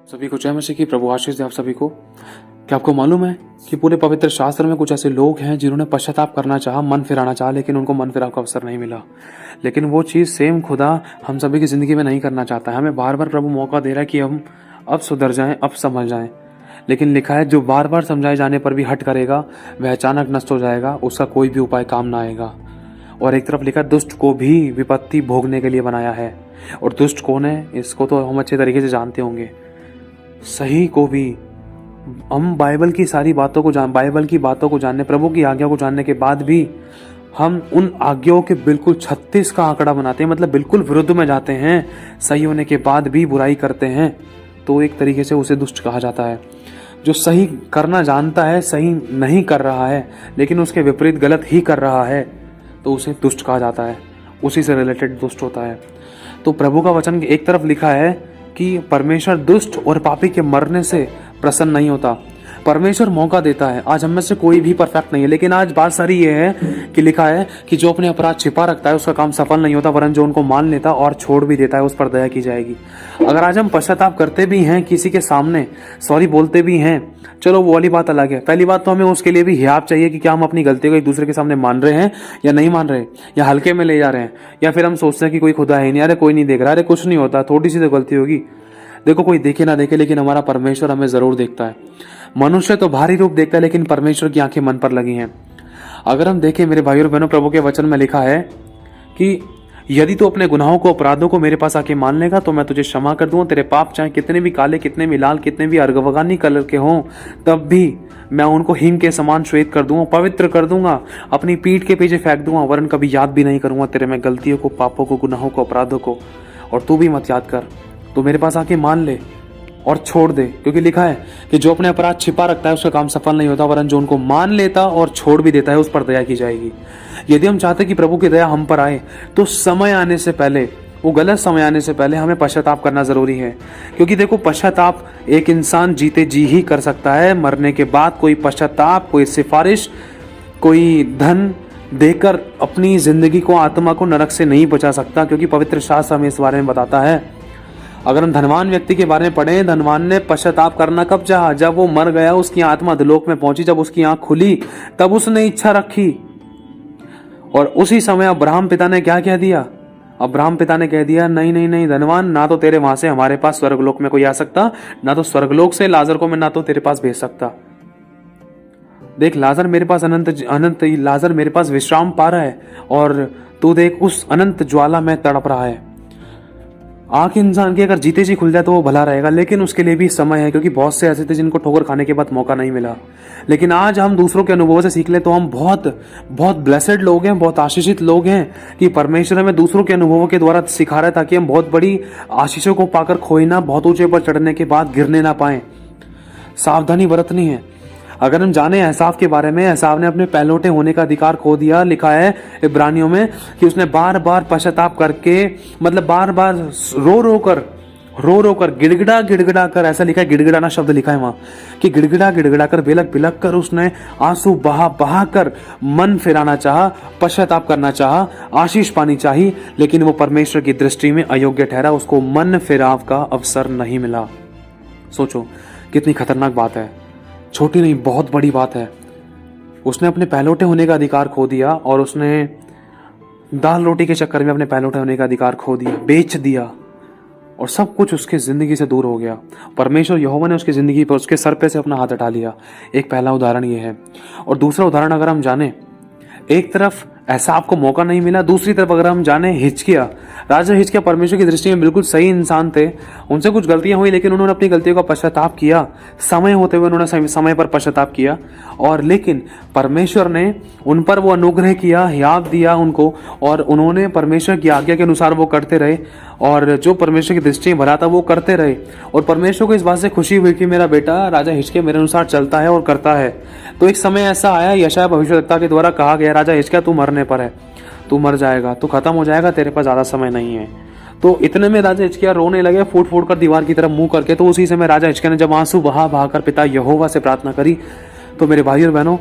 सभी को जय मसीह की। प्रभु आशीष दे आप सभी को। क्या आपको मालूम है कि पूरे पवित्र शास्त्र में कुछ ऐसे लोग हैं जिन्होंने पश्चाताप करना चाहा, मन फिराना चाहा, लेकिन उनको मन फिराव का अवसर नहीं मिला। लेकिन वो चीज़ सेम खुदा हम सभी की ज़िंदगी में नहीं करना चाहता है। हमें बार बार प्रभु मौका दे रहा है कि हम अब सुधर जाएं, अब संभल जाएं। लेकिन लिखा है, जो बार बार समझाए जाने पर भी हट करेगा वह अचानक नष्ट हो जाएगा, उसका कोई भी उपाय काम ना आएगा। और एक तरफ लिखा, दुष्ट को भी विपत्ति भोगने के लिए बनाया है। और दुष्ट कौन है, इसको तो हम अच्छे तरीके से जानते होंगे। सही को भी हम बाइबल की बातों को जानने, प्रभु की आज्ञा को जानने के बाद भी हम उन आज्ञाओं के बिल्कुल 36 का आंकड़ा बनाते हैं, मतलब बिल्कुल विरुद्ध में जाते हैं। सही होने के बाद भी बुराई करते हैं, तो एक तरीके से उसे दुष्ट कहा जाता है। जो सही करना जानता है, सही नहीं कर रहा है, लेकिन उसके विपरीत गलत ही कर रहा है, तो उसे दुष्ट कहा जाता है। उसी से रिलेटेड दुष्ट होता है। तो प्रभु का वचन एक तरफ लिखा है कि परमेश्वर दुष्ट और पापी के मरने से प्रसन्न नहीं होता। परमेश्वर मौका देता है। आज हम में से कोई भी परफेक्ट नहीं है, लेकिन आज बात सारी ये है कि लिखा है कि जो अपने अपराध छिपा रखता है उसका काम सफल नहीं होता, वरन जो उनको मान लेता और छोड़ भी देता है उस पर दया की जाएगी। अगर आज हम पश्चाताप करते भी हैं, किसी के सामने सॉरी बोलते भी हैं, चलो वो वाली बात अलग है। पहली बात तो हमें उसके लिए भी हियाव चाहिए कि क्या हम अपनी गलती को एक दूसरे के सामने मान रहे हैं या नहीं मान रहे, या हल्के में ले जा रहे हैं, या फिर हम सोचते हैं कि कोई खुदा है नहीं, अरे कोई नहीं देख रहा, अरे कुछ नहीं होता, थोड़ी सी तो गलती होगी। देखो, कोई देखे ना देखे, लेकिन हमारा परमेश्वर हमें जरूर देखता है। मनुष्य तो बाहरी रूप देखता है, लेकिन परमेश्वर की आंखें मन पर लगी हैं। अगर हम देखें मेरे भाइयों और बहनों, प्रभु के वचन में लिखा है कि यदि तू अपने गुनाहों को, अपराधों को मेरे पास आके मान लेगा तो मैं तुझे क्षमा कर दूंगा। तेरे पाप चाहे कितने भी काले, कितने भी लाल, कितने भी अर्गवगानी कलर के हों, तब भी मैं उनको हिम के समान श्वेत कर दूंगा, पवित्र कर दूंगा, अपनी पीठ के पीछे फेंक दूंगा, वरन कभी याद भी नहीं करूंगा तेरे मैं गलतियों को, पापों को, गुनाहों को, अपराधों को। और तू भी मत याद कर, तो मेरे पास आके मान ले और छोड़ दे। क्योंकि लिखा है कि जो अपने अपराध छिपा रखता है उसका काम सफल नहीं होता, वरन जो उनको मान लेता और छोड़ भी देता है उस पर दया की जाएगी। यदि हम चाहते कि प्रभु की दया हम पर आए, तो समय आने से पहले, वो गलत समय आने से पहले हमें पश्चाताप करना जरूरी है। क्योंकि देखो, पश्चाताप एक इंसान जीते जी ही कर सकता है। मरने के बाद कोई पश्चाताप, कोई सिफारिश, कोई धन देकर अपनी जिंदगी को, आत्मा को नरक से नहीं बचा सकता। क्योंकि पवित्र शास्त्र हमें इस बारे में बताता है। अगर हम धनवान व्यक्ति के बारे में पढ़ें, धनवान ने पश्चाताप करना कब चाहा? जब वो मर गया, उसकी आत्मा अधोलोक में पहुंची, जब उसकी आंख खुली, तब उसने इच्छा रखी। और उसी समय अब्राहम पिता ने क्या कह दिया? अब्राहम पिता ने कह दिया, नहीं नहीं नहीं धनवान, ना तो तेरे वहां से हमारे पास स्वर्गलोक में कोई आ सकता, ना तो स्वर्गलोक से लाजर को मैं ना तो तेरे पास भेज सकता। देख, लाजर मेरे पास अनंत लाजर मेरे पास विश्राम पा रहा है, और तू देख उस अनंत ज्वाला में तड़प रहा है। आंख इंसान की अगर जीते जी खुल जाए तो वो भला रहेगा, लेकिन उसके लिए भी समय है। क्योंकि बहुत से ऐसे थे जिनको ठोकर खाने के बाद मौका नहीं मिला। लेकिन आज हम दूसरों के अनुभवों से सीख ले तो हम बहुत बहुत ब्लेसेड लोग हैं, बहुत आशीषित लोग हैं कि परमेश्वर हमें दूसरों के अनुभवों के द्वारा सिखा रहा है, ताकि हम बहुत बड़ी आशीषों को पाकर खोए ना, बहुत ऊंचे पर चढ़ने के बाद गिरने ना पाए। सावधानी बरतनी है। अगर हम जाने एसाव के बारे में, एसाव ने अपने पहलौठे होने का अधिकार खो दिया। लिखा है इब्रानियों में कि उसने बार बार पश्चाताप करके, मतलब बार बार रो रो कर गिड़गिड़ा कर, ऐसा लिखा है, गिड़गिड़ाना शब्द लिखा है वहां कि गिड़गिड़ा कर, बिलक कर उसने आंसू बहा कर मन फिराना चाहा, पश्चाताप करना चाहा, आशीष पानी चाहिए, लेकिन वो परमेश्वर की दृष्टि में अयोग्य ठहरा। उसको मन फिराव का अवसर नहीं मिला। सोचो कितनी खतरनाक बात है। छोटी नहीं, बहुत बड़ी बात है। उसने अपने पहलौठे होने का अधिकार खो दिया, और उसने दाल रोटी के चक्कर में अपने पहलौठे होने का अधिकार खो दिया, बेच दिया, और सब कुछ उसके जिंदगी से दूर हो गया। परमेश्वर यहोवा ने उसकी जिंदगी पर, उसके सर पे से अपना हाथ हटा लिया। एक पहला उदाहरण ये है। और दूसरा उदाहरण अगर हम जाने, एक तरफ ऐसा आपको मौका नहीं मिला, दूसरी तरफ अगर हम जाने हिजकिया, राजा हिजकिया परमेश्वर की दृष्टि में बिल्कुल सही इंसान थे। उनसे कुछ गलतियां हुई, लेकिन उन्होंने अपनी गलतियों का पश्चाताप किया। समय होते हुए उन्होंने समय पर पश्चाताप किया, और लेकिन परमेश्वर ने उन पर वो अनुग्रह किया, हियाव दिया उनको, और उन्होंने परमेश्वर की आज्ञा के अनुसार वो करते रहे, और जो परमेश्वर की दृष्टि में भला था वो करते रहे। और परमेश्वर को इस बात से खुशी हुई कि मेरा बेटा राजा हिजकिय्याह मेरे अनुसार चलता है और करता है। तो एक समय ऐसा आया, यशायाह भविष्यद्वक्ता के द्वारा कहा गया, राजा हिजकिय्याह तू मरने पर है, तू मर जाएगा, तू खत्म हो जाएगा, तेरे पास ज्यादा समय नहीं है। तो इतने में राजा हिजकिय्याह रोने लगे, फूट कर दीवार की तरफ मुंह करके। तो उसी समय राजा हिजकिय्याह ने जब आंसू बहा कर पिता यहोवा से प्रार्थना करी, तो मेरे भाई और बहनों,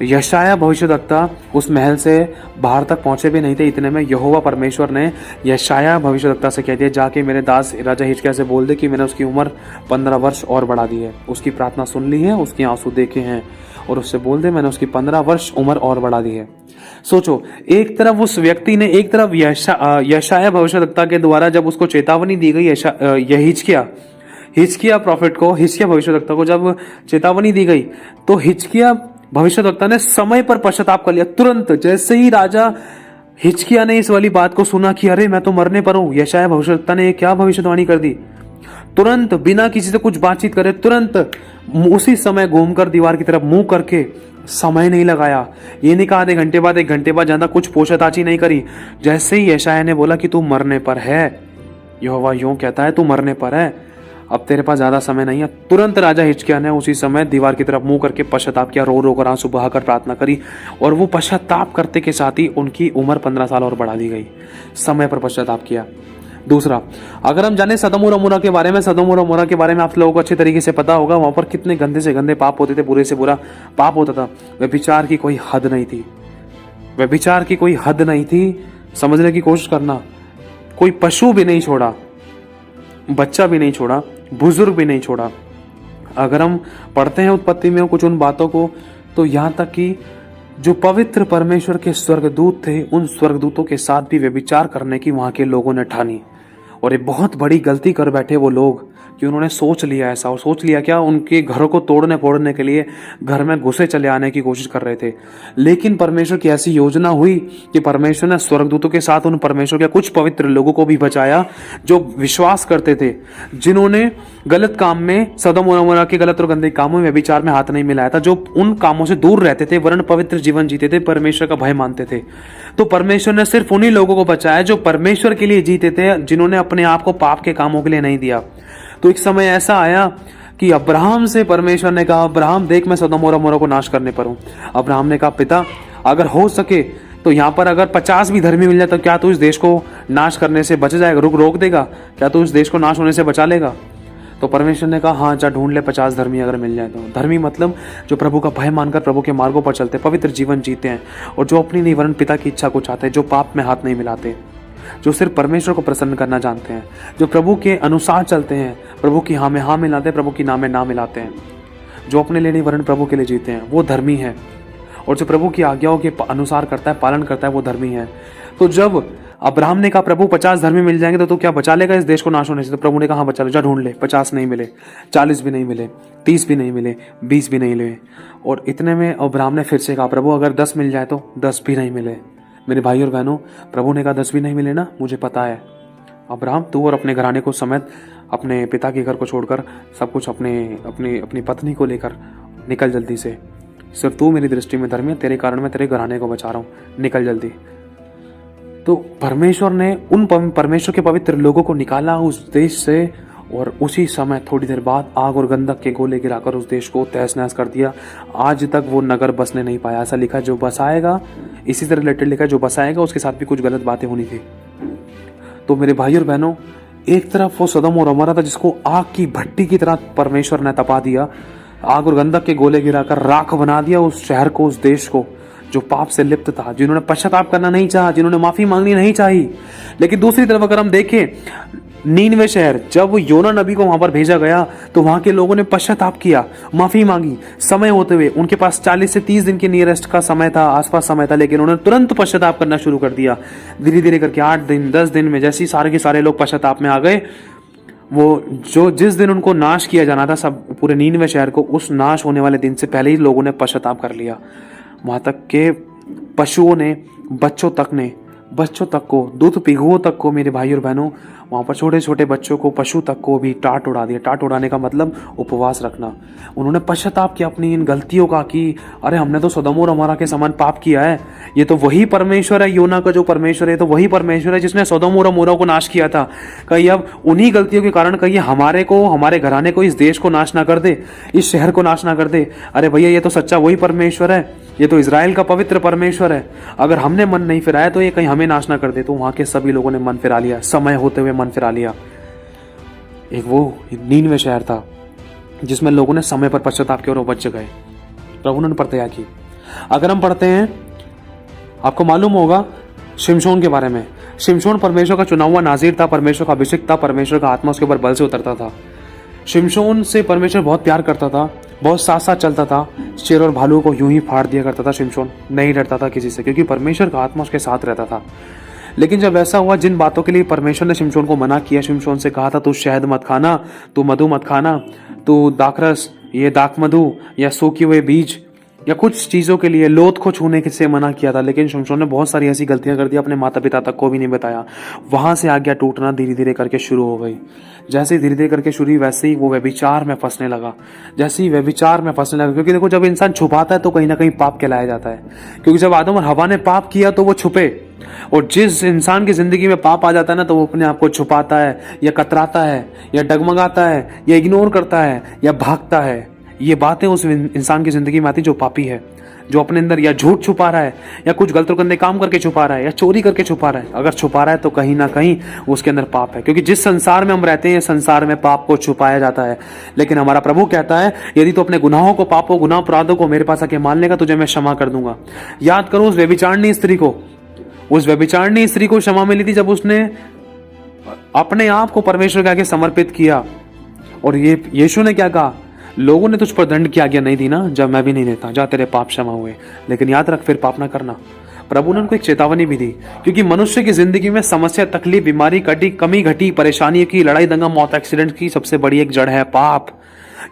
यशाया भविष्यद्वक्ता उस महल से बाहर तक पहुंचे भी नहीं थे, इतने में यहोवा परमेश्वर ने यशाया भविष्यद्वक्ता से कह दिया, जाके मेरे दास राजा हिजकिय्याह से बोल दे कि मैंने उसकी उम्र 15 वर्ष और बढ़ा दी है। उसकी प्रार्थना सुन ली है, उसके आंसू देखे हैं, और उससे बोल दे मैंने उसकी 15 वर्ष उम्र और बढ़ा दी है। सोचो, एक तरफ उस व्यक्ति ने, एक तरफ यशाया भविष्यद्वक्ता के द्वारा जब उसको चेतावनी दी गई, हिजकिय्याह प्रॉफिट को, हिजकिय्याह भविष्यद्वक्ता को जब चेतावनी दी गई, तो हिजकिय्याह भविष्यद्वक्ता ने समय पर पश्चाताप कर लिया। तुरंत जैसे ही राजा हिजकिय्याह ने इस वाली बात को सुना कि अरे मैं तो मरने पर हूं, यशाया भविष्यद्वक्ता ने क्या भविष्यवाणी कर दी, तुरंत बिना किसी से कुछ बातचीत करे तुरंत उसी समय घूमकर दीवार की तरफ मुंह करके, समय नहीं लगाया, ये नहीं कहा आधे घंटे बाद, 1 घंटे बाद, ज्यादा कुछ पूछताछ नहीं करी। जैसे ही यशाया ने बोला कि तू मरने पर है, यहोवा यूं कहता है तू मरने पर है, अब तेरे पास ज्यादा समय नहीं है, तुरंत राजा हिजकिय्याह ने उसी समय दीवार की तरफ मुंह करके पश्चाताप किया, रो रो कर आंसू बहाकर प्रार्थना करी, और वो पश्चाताप करते के साथ ही उनकी उम्र 15 साल और बढ़ा दी गई। समय पर पश्चाताप किया। दूसरा, अगर हम जाने सदोम और अमोरा के बारे में, सदोम और अमोरा के बारे में आप लोगों को अच्छे तरीके से पता होगा, वहां पर कितने गंदे से गंदे पाप होते थे, बुरे से बुरा पाप होता था। व्यभिचार की कोई हद नहीं थी, व्यभिचार की कोई हद नहीं थी। समझने की कोशिश करना, कोई पशु भी नहीं छोड़ा, बच्चा भी नहीं छोड़ा, बुजुर्ग भी नहीं छोड़ा। अगर हम पढ़ते हैं उत्पत्ति में कुछ उन बातों को, तो यहां तक कि जो पवित्र परमेश्वर के स्वर्गदूत थे, उन स्वर्गदूतों के साथ भी व्यभिचार करने की वहां के लोगों ने ठानी। और ये बहुत बड़ी गलती कर बैठे वो लोग कि उन्होंने सोच लिया ऐसा, और सोच लिया क्या, उनके घरों को तोड़ने फोड़ने के लिए घर में घुसे चले आने की कोशिश कर रहे थे। लेकिन परमेश्वर की ऐसी योजना हुई कि परमेश्वर ने स्वर्गदूतों के साथ उन परमेश्वर के कुछ पवित्र लोगों को भी बचाया, जो विश्वास करते थे, जिन्होंने गलत काम में, सदोम और अमोरा के गलत और गंदे कामों में, विचार में हाथ नहीं मिलाया था, जो उन कामों से दूर रहते थे, वरन पवित्र जीवन जीते थे, परमेश्वर का भय मानते थे। तो परमेश्वर ने सिर्फ उन्हीं लोगों को बचाया जो परमेश्वर के लिए जीते थे, जिन्होंने अपने आप को पाप के कामों के लिए नहीं दिया। तो एक समय ऐसा आया कि अब्राहम से परमेश्वर ने कहा, अब्राहम देख मैं सदोम और अमोरा को नाश करने पर हूं। अब्राहम ने कहा, पिता अगर हो सके तो यहाँ पर अगर 50 भी धर्मी मिल जाए तो क्या तू इस देश को नाश करने से बच जाएगा, रोक देगा, क्या तू इस देश को नाश होने से बचा लेगा? तो परमेश्वर ने कहा, हाँ जा ढूंढ ले 50 धर्मी अगर मिल जाए तो। धर्मी मतलब जो प्रभु का भय मानकर प्रभु के मार्गों पर चलते, पवित्र जीवन जीते हैं, और जो अपनी नहीं वरन पिता की इच्छा को चाहते हैं, जो पाप में हाथ नहीं मिलाते, जो सिर्फ परमेश्वर को प्रसन्न करना जानते हैं, जो प्रभु के अनुसार चलते हैं, प्रभु की हाँ में हाँ मिलाते हैं, प्रभु की ना में ना मिलाते हैं, जो अपने लिए नहीं वरन प्रभु के लिए जीते हैं, वो धर्मी है। और जो प्रभु की आज्ञाओं के अनुसार करता है, पालन करता है, वो धर्मी है। तो जब अब्राहम ने कहा, प्रभु 50 धर्मी मिल जाएंगे तो तू क्या बचा लेगा इस देश को नाश होने से? तो प्रभु ने कहा, हाँ बचा ले, जा ढूंढ ले। 50 नहीं मिले, 40 भी नहीं मिले, 30 भी नहीं मिले, 20 भी नहीं मिले। और इतने में अब्राहम ने फिर से कहा, प्रभु अगर 10 मिल जाए तो? 10 भी नहीं मिले। मेरे भाई और बहनों, प्रभु ने कहा 10 भी नहीं मिले ना, मुझे पता है अब्राहम, तू और अपने घराने को समेत, अपने पिता के घर को छोड़कर, सब कुछ अपनी पत्नी को लेकर निकल जल्दी से। सिर्फ तू मेरी दृष्टि में धर्मी है, तेरे कारण मैं तेरे घराने को बचा रहा हूं, निकल जल्दी। तो परमेश्वर ने उन परमेश्वर के पवित्र लोगों को निकाला उस देश से, और उसी समय थोड़ी देर बाद आग और गंधक के गोले गिराकर उस देश को तहस नहस कर दिया। आज तक वो नगर बसने नहीं पाया। ऐसा लिखा, जो बसाएगा, इसी से रिलेटेड लिखा, जो बसाएगा उसके साथ भी कुछ गलत बातें होनी थी। तो मेरे भाई और बहनों, एक तरफ वो सदोम और अमोरा था जिसको आग की भट्टी की तरह परमेश्वर ने तपा दिया, आग और गंधक के गोले गिराकर राख बना दिया उस शहर को, उस देश को, जो पाप से लिप्त था, जिन्होंने पश्चाताप करना नहीं चाहा, जिन्होंने माफी मांगनी नहीं चाही। लेकिन दूसरी तरफ अगर हम देखें, नीनवे शहर, जब योना नबी को वहां पर भेजा गया तो वहां के लोगों ने पश्चाताप किया, माफी मांगी। समय होते हुए उनके पास 40 से 30 दिन के नियरेस्ट का समय था, आसपास समय था, लेकिन उन्होंने तुरंत पश्चाताप करना शुरू कर दिया। धीरे धीरे करके 8 दिन 10 दिन में जैसे ही सारे के सारे लोग पश्चाताप में आ गए, वो जो जिस दिन उनको नाश किया जाना था, सब पूरे नीनवे शहर को, उस नाश होने वाले दिन से पहले ही लोगों ने पश्चाताप कर लिया। वहां तक के पशुओं ने, बच्चों तक को, दूध पिघुओं तक को, मेरे भाई और बहनों, वहां पर छोटे छोटे बच्चों को, पशु तक को भी टाट उड़ा दिया। टाट उड़ाने का मतलब उपवास रखना। उन्होंने पश्चाताप किया अपनी इन गलतियों का कि अरे हमने तो सदोम और अमोरा के समान पाप किया है, ये तो वही परमेश्वर है, योना का जो परमेश्वर है, तो वही परमेश्वर है जिसने सदोम और अमोरा को नाश किया था। कहीं अब उन्हीं गलतियों के कारण कहीं हमारे को, हमारे घराने को, इस देश को नाश ना कर दे, इस शहर को नाश ना कर दे। अरे भैया, ये तो सच्चा वही परमेश्वर है, ये तो इजराइल का पवित्र परमेश्वर है। अगर हमने मन नहीं फिराया तो ये कहीं हमें नाश ना कर दे। तो वहां के सभी लोगों ने मन फिरा लिया, समय होते हुए मन फिरा लिया। एक वो नीनवे शहर था जिसमें लोगों ने समय पर पश्चाताप किया और वो बच गए। प्रभु ने उन पर दया की। अगर हम पढ़ते हैं, आपको मालूम होगा शिमशोन के बारे में। शिमशोन परमेश्वर का चुना हुआ नाज़ीर था, परमेश्वर का अभिषेक था, परमेश्वर का आत्मा उसके ऊपर बल से उतरता था। शिमशोन से परमेश्वर बहुत प्यार करता था, बहुत साथ साथ चलता था। शेर और भालू को यूं ही फाड़ दिया करता था शिमशोन, नहीं डरता था किसी से, क्योंकि परमेश्वर का आत्मा उसके साथ रहता था। लेकिन जब ऐसा हुआ, जिन बातों के लिए परमेश्वर ने शिमशोन को मना किया, शिमशोन से कहा था तू शहद मत खाना, तू मधु मत खाना, तू दाखरस, ये दाख मधु या सूखे हुए बीज या कुछ चीज़ों के लिए लोथ को छूने से मना किया था, लेकिन शिमशोन ने बहुत सारी ऐसी गलतियां कर दी, अपने माता पिता तक को भी नहीं बताया। वहां से आज्ञा टूटना धीरे धीरे करके शुरू हो गई। जैसे ही धीरे धीरे करके शुरू हुई, वैसे ही वो व्यभिचार में फंसने लगा। जैसे ही व्यभिचार में फंसने लगा, क्योंकि देखो जब इंसान छुपाता है तो कहीं ना कहीं पाप कहलाया जाता है। क्योंकि जब आदम और हवा ने पाप किया तो वो छुपे, और जिस इंसान की जिंदगी में पाप आ जाता है ना, तो वो अपने आप को छुपाता है या कतराता है या डगमगाता है या इग्नोर करता है या भागता है। ये बातें उस इंसान की जिंदगी में आती जो पापी है, जो अपने अंदर या झूठ छुपा रहा है या कुछ गलत गंदे काम करके छुपा रहा है या चोरी करके छुपा रहा है। अगर छुपा रहा है तो कहीं ना कहीं उसके अंदर पाप है, क्योंकि जिस संसार में हम रहते हैं, संसार में पाप को छुपाया जाता है। लेकिन हमारा प्रभु कहता है, यदि तो अपने गुनाहों को, पापों, गुनाह, अपराधों को मेरे पास आके मान लेगा, तुझे मैं क्षमा कर दूंगा। याद करो उस व्यभिचारिणी स्त्री को, उस व्यभिचारिणी स्त्री को क्षमा मिली थी जब उसने अपने आप को परमेश्वर के आगे समर्पित किया। और ये यीशु ने क्या कहा, लोगों ने तुझ पर दंड की आज्ञा नहीं दी ना, जब मैं भी नहीं देता, जा तेरे पाप क्षमा हुए, लेकिन याद रख फिर पाप ना करना। प्रभु ने उनको एक चेतावनी भी दी, क्योंकि मनुष्य की जिंदगी में समस्या, तकलीफ, बीमारी, कमी घटी, परेशानी की, लड़ाई दंगा, मौत, एक्सीडेंट की सबसे बड़ी एक जड़ है पाप।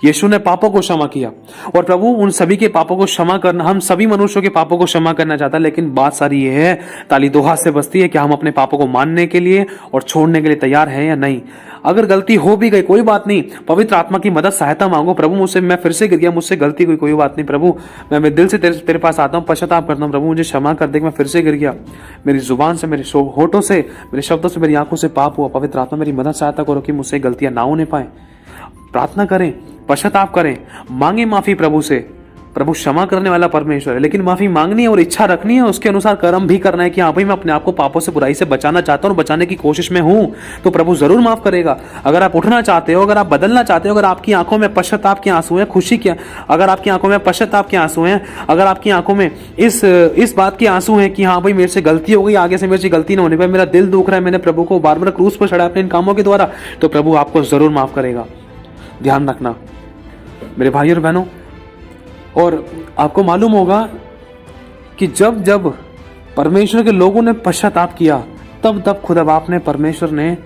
यीशु ने पापों को क्षमा किया, और प्रभु उन सभी के पापों को क्षमा करना, हम सभी मनुष्यों के पापों को क्षमा करना चाहता है। लेकिन बात सारी ये है, ताली दो हाथ से बजती है कि हम अपने पापों को मानने के लिए और छोड़ने के लिए तैयार हैं या नहीं। अगर गलती हो भी गई, कोई बात नहीं, पवित्र आत्मा की मदद, सहायता मांगो। प्रभु मुझसे, मैं फिर से गिर गया, मुझसे गलती हुई, कोई बात नहीं प्रभु, मैं मेरे दिल से तेरे पास आता हूँ, पश्चाताप करता हूँ। प्रभु मुझे क्षमा कर दे कि मैं फिर से गिर गया, मेरी जुबान से, मेरे होठों से, मेरे शब्दों से, मेरी आंखों से पाप हुआ। पवित्र आत्मा मेरी मदद, सहायता करो कि मुझसे गलतियां ना होने पाए। प्रार्थना करें, पश्चाताप करें, मांगे माफी प्रभु से। प्रभु क्षमा करने वाला परमेश्वर है, लेकिन माफी मांगनी है और इच्छा रखनी है, उसके अनुसार कर्म भी करना है कि हाँ भाई मैं अपने आप को पापों से, बुराई से बचाना चाहता हूँ और बचाने की कोशिश में हूँ, तो प्रभु जरूर माफ करेगा। अगर आप उठना चाहते हो, अगर आप बदलना चाहते हो, अगर आपकी आंखों में पश्चाताप के आंसू हैं, खुशी के, अगर आपकी आंखों में पश्चाताप के आंसू हैं, अगर आपकी आंखों में इस बात के आंसू हैं कि हाँ भाई मेरे से गलती हो गई, आगे से मेरे से गलती ना होने पाए, मेरा दिल दुख रहा है, मैंने प्रभु को बार बार क्रूस पर चढ़ाया अपने इन कामों के द्वारा, तो प्रभु आपको जरूर माफ करेगा। ध्यान रखना मेरे भाई और बहनों। और आपको मालूम होगा कि जब जब परमेश्वर के लोगों ने पश्चाताप किया, तब तब खुदा बाप ने, परमेश्वर ने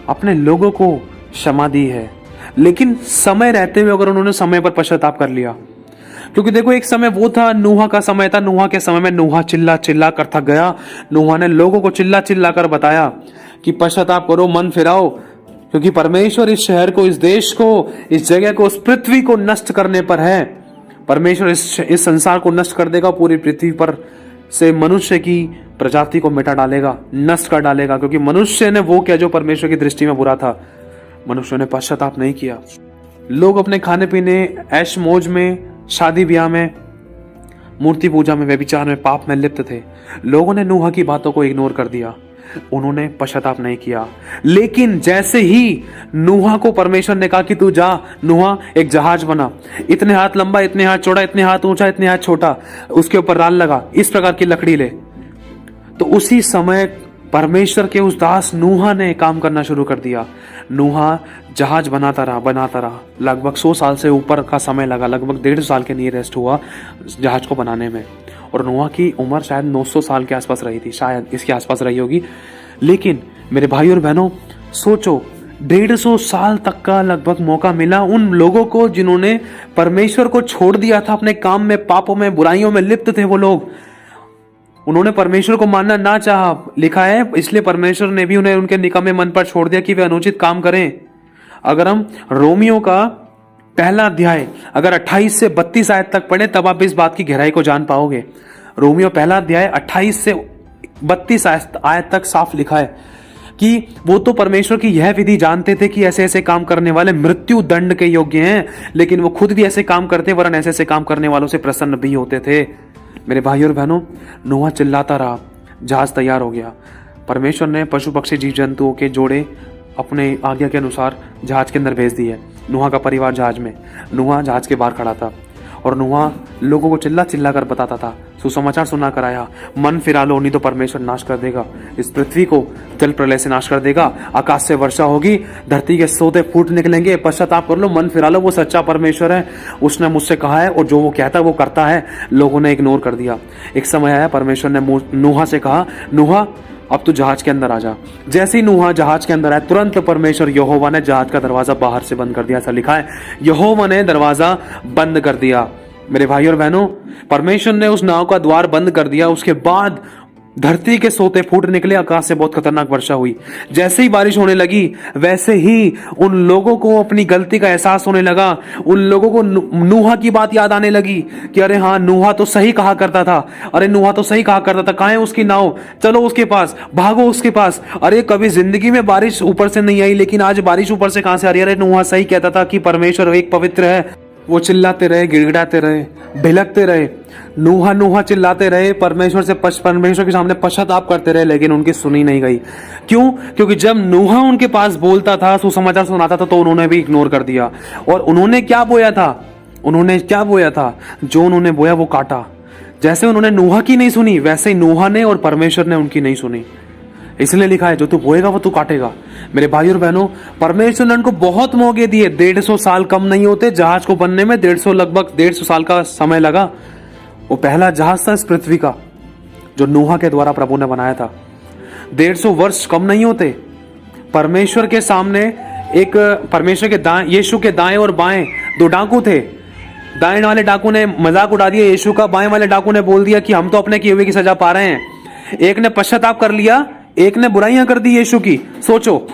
अपने लोगों को क्षमा दी है। लेकिन समय रहते हुए अगर उन्होंने समय पर पश्चाताप कर लिया, क्योंकि देखो एक समय वो था, नूहा का समय था। नूहा के समय में नूहा चिल्ला चिल्ला कर थक गया। नूहा ने लोगों को चिल्ला चिल्ला कर बताया कि पश्चाताप करो, मन फिराओ, क्योंकि परमेश्वर इस शहर को, इस देश को, इस जगह को, उस पृथ्वी को नष्ट करने पर है। परमेश्वर इस संसार को नष्ट कर देगा, पूरी पृथ्वी पर से मनुष्य की प्रजाति को मिटा डालेगा, नष्ट कर डालेगा, क्योंकि मनुष्य ने वो किया जो परमेश्वर की दृष्टि में बुरा था। मनुष्य ने पश्चाताप नहीं किया। लोग अपने खाने पीने, ऐश मौज में, शादी ब्याह में, मूर्ति पूजा में, व्यभिचार में, पाप में लिप्त थे। लोगों ने नूहा की बातों को इग्नोर कर दिया, उन्होंने पश्चाताप नहीं किया। लेकिन जैसे ही नूहा को परमेश्वर ने कहा कि तू जा नूहा, एक जहाज बना, इतने हाथ लंबा, इतने हाथ चौड़ा, इतने हाथ ऊंचा, इतने हाथ छोटा, उसके ऊपर राल लगा, इस प्रकार की लकड़ी ले, तो उसी समय परमेश्वर के उस दास नूहा ने काम करना शुरू कर दिया। नूहा जहाज बनाता रहा। लगभग 100 साल से ऊपर का समय लगा, लगभग 1.5 साल के नियरेस्ट हुआ जहाज को बनाने में। और नूहा की उम्र शायद 900 साल के आसपास रही थी, शायद इसके आसपास रही होगी। लेकिन मेरे भाई और बहनों सोचो, 150 साल तक का लगभग मौका मिला उन लोगों को जिन्होंने परमेश्वर को छोड़ दिया था, अपने काम में, पापों में, बुराइयों में लिप्त थे वो लोग। उन्होंने परमेश्वर को मानना ना चाहा, लिखा है, इसलिए परमेश्वर ने भी उन्हें उनके निकम्मे मन पर छोड़ दिया कि वे अनुचित काम करें। अगर हम रोमियो का पहला अध्याय अगर 28 से 32 आयत तक पढ़े, तब आप इस बात की गहराई को जान पाओगे। रोमियो पहला अध्याय 28 से 32 आयत तक साफ लिखा है कि वो तो परमेश्वर की यह विधि जानते थे कि ऐसे ऐसे काम करने वाले मृत्यु दंड के योग्य हैं, लेकिन वो खुद भी ऐसे काम करते, वरन ऐसे ऐसे काम करने वालों से प्रसन्न भी होते थे। मेरे भाई और बहनों, नूहा चिल्लाता रहा, जहाज तैयार हो गया। परमेश्वर ने पशु पक्षी जीव जंतुओं के जोड़े अपने आज्ञा के अनुसार जहाज के अंदर भेज दिए। नूहा का परिवार जहाज में, नूहा जहाज के बाहर खड़ा था और नूहा लोगों को चिल्ला चिल्ला कर बताता था, सुसमाचार सुना कर आया, मन फिरा लो नहीं तो परमेश्वर नाश कर देगा, इस पृथ्वी को जल प्रलय से नाश कर देगा, आकाश से वर्षा होगी, धरती के सोते फूट निकलेंगे, पश्चाताप कर लो, मन फिरा लो, वो सच्चा परमेश्वर है, उसने मुझसे कहा है और जो वो कहता है वो करता है। लोगों ने इग्नोर कर दिया। एक समय आया, परमेश्वर ने नूहा से कहा, नूहा अब तू जहाज के अंदर आ जा। जैसे ही नूहा जहाज के अंदर आया, तुरंत परमेश्वर यहोवा ने जहाज का दरवाजा बाहर से बंद कर दिया। ऐसा लिखा है, यहोवा ने दरवाजा बंद कर दिया। मेरे भाई और बहनों, परमेश्वर ने उस नाव का द्वार बंद कर दिया। उसके बाद धरती के सोते फूट निकले, आकाश से बहुत खतरनाक वर्षा हुई। जैसे ही बारिश होने लगी, वैसे ही उन लोगों को अपनी गलती का एहसास होने लगा। उन लोगों को नूहा की बात याद आने लगी कि अरे हाँ, नूहा तो सही कहा करता था, अरे नूहा तो सही कहा करता था, कहाँ है उसकी नाव, चलो उसके पास, भागो उसके पास। अरे कभी जिंदगी में बारिश ऊपर से नहीं आई, लेकिन आज बारिश ऊपर से कहां से आ रही है? अरे नूहा सही कहता था कि परमेश्वर एक पवित्र है। वो चिल्लाते रहे, गिड़गिड़ाते रहे, भिलकते रहे, नूहा नूहा चिल्लाते रहे, परमेश्वर के सामने पश्चाताप करते रहे, लेकिन उनकी सुनी नहीं गई। क्यों? क्योंकि जब नूहा उनके पास बोलता था, सुसमाचार सुनाता था, तो उन्होंने भी इग्नोर कर दिया। और उन्होंने क्या बोया था? जो उन्होंने बोया वो काटा। जैसे उन्होंने नूहा की नहीं सुनी, वैसे ही नूहा ने और परमेश्वर ने उनकी नहीं सुनी। इसलिए लिखा है, जो तू बोएगा वो तू काटेगा। मेरे भाई और बहनों, परमेश्वर ने उनको बहुत मौके दिए। 150 साल कम नहीं होते जहाज को बनने में, लगभग 150 साल का समय लगा। वो पहला जहाज था इस पृथ्वी का, जो नूहा के द्वारा प्रभु ने बनाया था। 150 वर्ष कम नहीं होते। परमेश्वर के सामने परमेश्वर के दाएं, यीशु के दाएं और बाएं 2 डाकू थे। दाएं वाले डाकू ने मजाक उड़ा दिया यीशु का, बाएं वाले डाकू ने बोल दिया कि हम तो अपने किए हुए की सजा पा रहे हैं। एक ने पश्चाताप कर लिया, एक ने बुराइयां कर दी यीशु की। सोचो,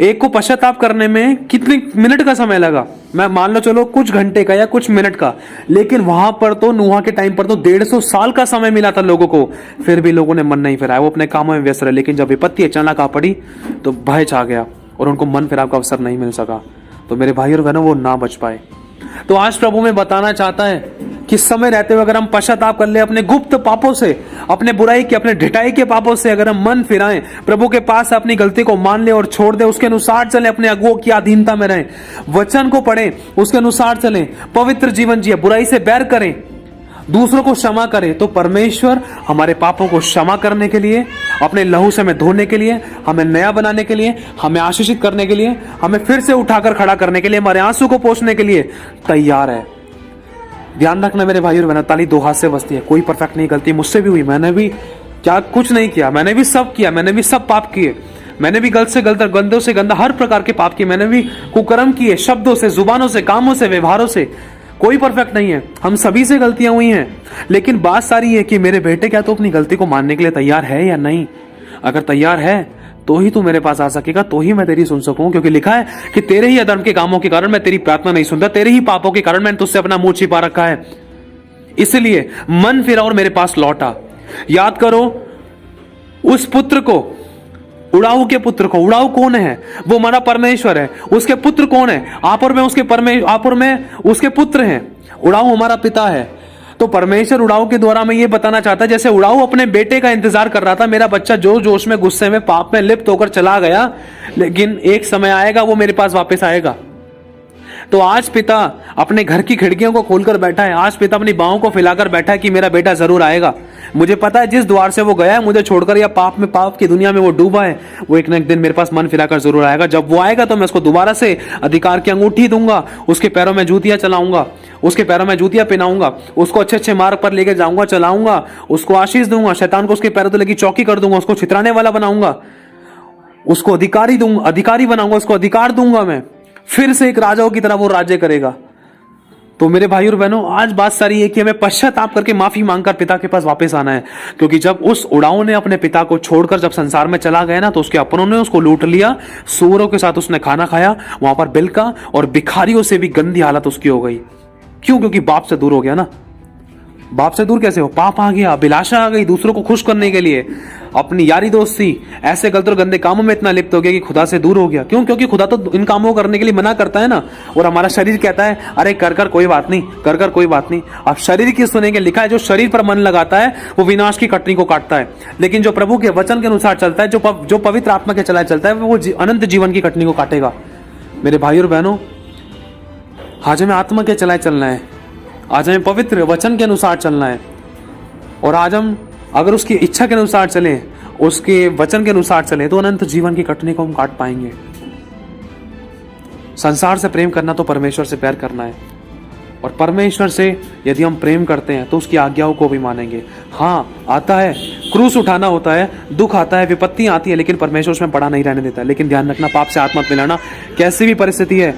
एक को पश्चाताप करने में कितने मिनट का समय लगा? मैं मान लो चलो कुछ घंटे का या कुछ मिनट का, लेकिन वहां पर तो नूहा के टाइम पर तो 150 साल का समय मिला था लोगों को। फिर भी लोगों ने मन नहीं फिराया, वो अपने कामों में व्यस्त रहे। लेकिन जब विपत्ति अचानक आ पड़ी तो भय छा गया और उनको मन फिराव का अवसर नहीं मिल सका। तो मेरे भाई और बहनों, वो ना बच पाए। तो आज प्रभु में बताना चाहता है कि समय रहते हुए अगर हम पश्चाताप कर ले, अपने गुप्त पापों से, अपने बुराई के, अपने ढिठाई के पापों से अगर हम मन फिराएं, प्रभु के पास अपनी गलती को मान ले और छोड़ दे, उसके अनुसार चले, अपने अगुओं की अधीनता में रहें, वचन को पढ़ें, उसके अनुसार चलें, पवित्र जीवन जिए, बुराई से बैर करें, दूसरों को क्षमा करें, तो परमेश्वर हमारे पापों को क्षमा करने के लिए, अपने लहू से हमें धोने के लिए, हमें नया बनाने के लिए, हमें आशीषित करने के लिए, हमें फिर से उठाकर खड़ा करने के लिए, हमारे आंसू को पोंछने के लिए तैयार है। ध्यान रखना मेरे भाई और बहनों, ताली 2 हाथ से बजती है। कोई परफेक्ट नहीं, गलती मुझसे भी हुई, मैंने भी क्या कुछ नहीं किया, मैंने भी सब किया, मैंने भी सब पाप किए, मैंने भी गलत से गलत, गंदों से गंदा हर प्रकार के पाप किए, मैंने भी कुकर्म किए, शब्दों से, जुबानों से, कामों से, व्यवहारों से। कोई परफेक्ट नहीं है, हम सभी से गलतियां हुई हैं। लेकिन बात सारी है कि मेरे बेटे क्या तो अपनी गलती को मानने के लिए तैयार है या नहीं? अगर तैयार है तो ही तू मेरे पास आ सकेगा, तो ही मैं तेरी सुन सकूं। क्योंकि लिखा है कि तेरे ही अधर्म के कामों के कारण मैं तेरी प्रार्थना नहीं सुनता, तेरे ही पापों के कारण मैंने तुझसे अपना मुंह छिपा रखा है। इसलिए मन फिरा और मेरे पास लौटा। याद करो उस पुत्र को, उड़ाऊ के पुत्र को। उड़ाऊ कौन है? वो हमारा परमेश्वर है। उसके पुत्र कौन है? आप और मैं उसके पुत्र हैं। उड़ाऊ हमारा पिता है। तो परमेश्वर उड़ाऊ के द्वारा में ये बताना चाहता है, जैसे उड़ाऊ अपने बेटे का इंतजार कर रहा था, मेरा बच्चा जो जोश में, गुस्से में, पाप में लिप्त होकर चला गया, लेकिन एक समय आएगा वो मेरे पास वापस आएगा। तो आज पिता अपने घर की खिड़कियों को खोलकर बैठा है, आज पिता अपनी बाहों को फैलाकर बैठा है कि मेरा बेटा जरूर आएगा। मुझे पता है जिस द्वार से वो गया है मुझे छोड़कर, या पाप की दुनिया में वो डूबा है, वो एक न एक दिन मेरे पास मन फिराकर जरूर आएगा। जब वो आएगा तो मैं उसको दोबारा से अधिकार की अंगूठी दूंगा, उसके पैरों में जूतियां चलाऊंगा, उसके पैरों में जूतियां पहनाऊंगा, उसको अच्छे अच्छे मार्ग पर लेके जाऊंगा, चलाऊंगा, उसको आशीष दूंगा, शैतान को उसके पैरों तले की चौकी कर दूंगा, उसको छितराने वाला बनाऊंगा, उसको अधिकारी बनाऊंगा, उसको अधिकार दूंगा। मैं फिर से एक राजाओं की तरह वो राज्य करेगा। तो मेरे भाई और बहनों, आज बात सारी है कि हमें पश्चाताप करके माफी मांगकर पिता के पास वापस आना है। क्योंकि जब उस उड़ाऊ ने अपने पिता को छोड़कर जब संसार में चला गया ना, तो उसके अपनों ने उसको लूट लिया, सूअरों के साथ उसने खाना खाया, वहां पर बिलका, और भिखारियों से भी गंदी हालत उसकी हो गई। क्यों? क्योंकि बाप से दूर हो गया ना। बाप से दूर कैसे हो? पाप आ गया, अभिलाषा आ गई, दूसरों को खुश करने के लिए अपनी यारी दोस्ती, ऐसे गलत और गंदे कामों में इतना लिप्त हो गया कि खुदा से दूर हो गया। क्यों? क्योंकि खुदा तो इन कामों को करने के लिए मना करता है ना, और हमारा शरीर कहता है अरे कर कोई बात नहीं, कर कोई बात नहीं। अब शरीर की सुनेंगे, लिखा है जो शरीर पर मन लगाता है वो विनाश की कटनी को काटता है, लेकिन जो प्रभु के वचन के अनुसार चलता है, जो पवित्र आत्मा के चलाए चलता है, वो अनंत जीवन की कटनी को काटेगा। मेरे भाई और बहनों, आज हमें आत्मा के चलाए चलना है, आज हमें पवित्र वचन के अनुसार चलना है। और आज हम अगर उसकी इच्छा के अनुसार चलें, उसके वचन के अनुसार चलें, तो अनंत जीवन की कटनी को हम काट पाएंगे। संसार से प्रेम करना तो परमेश्वर से प्यार करना है, और परमेश्वर से यदि हम प्रेम करते हैं तो उसकी आज्ञाओं को भी मानेंगे। हाँ, आता है, क्रूस उठाना होता है, दुख आता है, विपत्तियां आती है, लेकिन परमेश्वर उसमें पड़ा नहीं रहने देता। लेकिन ध्यान रखना, पाप से हाथ मत मिलाना। कैसी भी परिस्थिति है,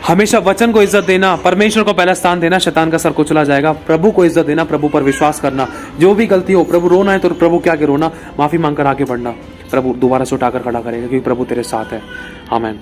हमेशा वचन को इज्जत देना, परमेश्वर को पहला स्थान देना, शैतान का सर कुचला जाएगा। प्रभु को इज्जत देना, प्रभु पर विश्वास करना। जो भी गलती हो, प्रभु रोना है तो प्रभु क्या रोना, माफी मांगकर आगे बढ़ना। प्रभु दोबारा से उठाकर खड़ा करेगा, क्योंकि प्रभु तेरे साथ है। आमीन।